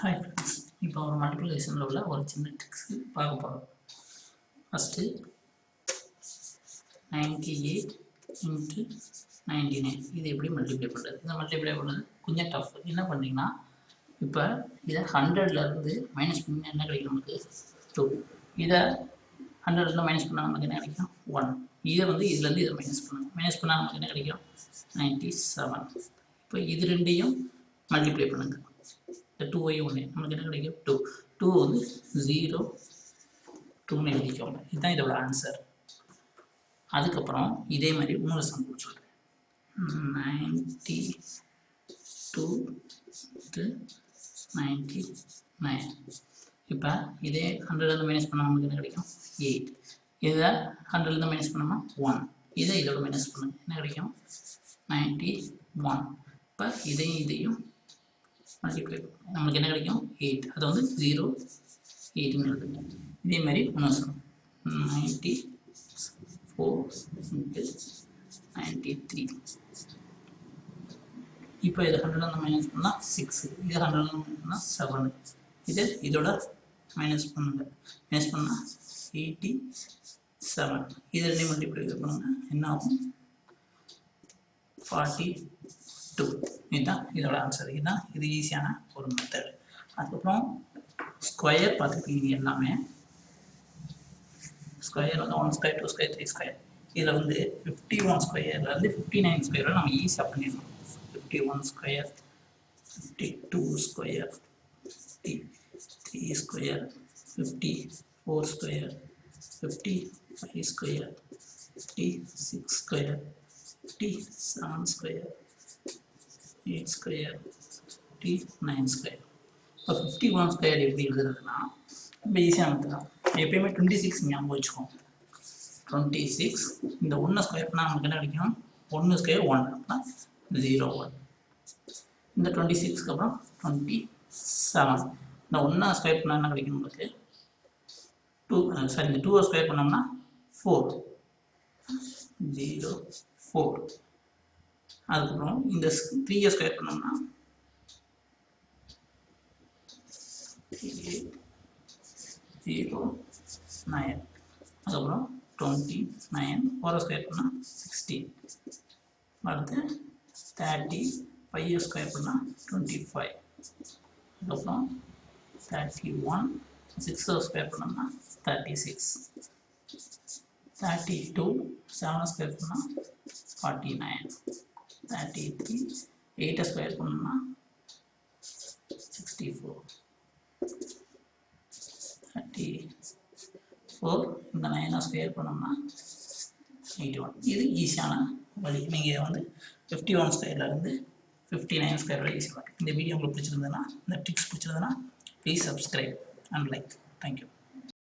Hi friends, இப்போ ஒரு மல்டிப்ளிகேஷனில் உள்ள ஒரு சின்ன ட்ரிக்ஸ் பார்க்க போகிறோம். ஃபஸ்ட்டு 98 × 99 இது எப்படி மல்டிப்ளை பண்ணுறது? இந்த மல்டிப்ளை பண்ணுறது கொஞ்சம் டஃப். என்ன பண்ணுறீங்கன்னா, இப்போ இதை 100லேருந்து மைனஸ் பண்ணி என்ன கிடைக்கும் நமக்கு? 2. இதை 100லேருந்து மைனஸ் பண்ணால் நமக்கு என்ன கிடைக்கும்? 1. இதை இதுலேருந்து இதை மைனஸ் பண்ணணும். மைனஸ் பண்ணால் நமக்கு என்ன கிடைக்கும்? 97. இப்போ இது ரெண்டையும் மல்டிப்ளை பண்ணுங்க. இந்த 2ஐயும் ஒன்று நமக்கு என்ன கிடைக்கும்? 2. 2 0 2ன்னு எழுதிக்கோங்க. இதுதான் இதோட ஆன்சர். அதுக்கப்புறம் இதே மாதிரி இன்னொரு சம் சொல்கிறேன். 92 99. இப்போ இதே 100லேருந்து மைனஸ் பண்ணால் நமக்கு என்ன கிடைக்கும்? 8. இதை 100லேருந்து மைனஸ் பண்ணோம்னா 1. இதை இதோட மைனஸ் பண்ணுங்க, என்ன கிடைக்கும்? 91. இப்போ இதையும் மல்டிப்ளை நமக்கு என்ன கிடைக்கும்? 8. அதை 0 8ன்னு எழுதுங்க. இதே மாதிரி இன்னொரு சம் 94 × 93. இப்போ இதை 100லேருந்து மைனஸ் பண்ணால் 6. இது 100லேருந்து மைனஸ் பண்ணால் 7. இதை இதோட மைனஸ் பண்ணுங்க, மைனஸ் பண்ணால் 87. இது ரெண்டையும் மல்டிப்ளை பண்ணுங்க, என்ன ஆகும்? 42. இதுதான் இதோட ஆன்சர். இதுதான் இது ஈஸியான ஒரு மெத்தட். அதுக்கப்புறம் ஸ்கொயர் பார்த்துருப்பீங்க எல்லாமே. Square 1 square 2 square 3 square. இதில் 51 ஸ்கொயர்லேருந்து 59 ஸ்கொயர் நம்ம ஈஸியாக பண்ணிடணும். 51 square, 52 square, 53 square, 54 square, 55 square, 56 square, 57 square, 8 square, 59 square. இப்போ 51 ஸ்கொயர் எப்படி எழுதுறதுன்னா ரொம்ப ஈஸியாக மெத்தட். எப்பயுமே 26 ஞாபகம் வச்சுக்கோங்க. 26 இந்த 1 ஸ்கொயர் பண்ணால் நமக்கு என்ன கிடைக்கும்? 1 ஸ்கொயர் 1 அப்படின்னா 0 1. இந்த 26க்கு அப்புறம் 27. இந்த 1 ஸ்கொயர் பண்ணால் என்ன கிடைக்கும் நமக்கு? 2. இந்த 2 ஸ்கொயர் பண்ணோம்னா 4 0 4. அதுக்கப்புறம் இந்த 3 ஸ்கொயர் பண்ணோம்னா 0 9. அதுக்கப்புறம் 29. 4 ஸ்கொயர் பண்ணால் 16. அடுத்து 30 5 ஸ்கொயர் பண்ணால் 25. அதுக்கப்புறம் 31 6 ஸ்கொயர் பண்ணோம்னா 36. 32 7 ஸ்கொயர் பண்ணால் 49. 33 8 ஸ்கொயர் பண்ணோம்னா 64. 34 இந்த 9 ஸ்கொயர் பண்ணோம்னா 81. இது ஈஸியான வழி. நீங்கள் 51 ஸ்கொயர்லேருந்து 59 ஸ்கொயர் வரை ஈஸியாக. இந்த வீடியோ உங்களுக்கு பிடிச்சிருந்ததுன்னா, இந்த டிப்ஸ் பிடிச்சிருந்ததுன்னா please subscribe and like. Thank you.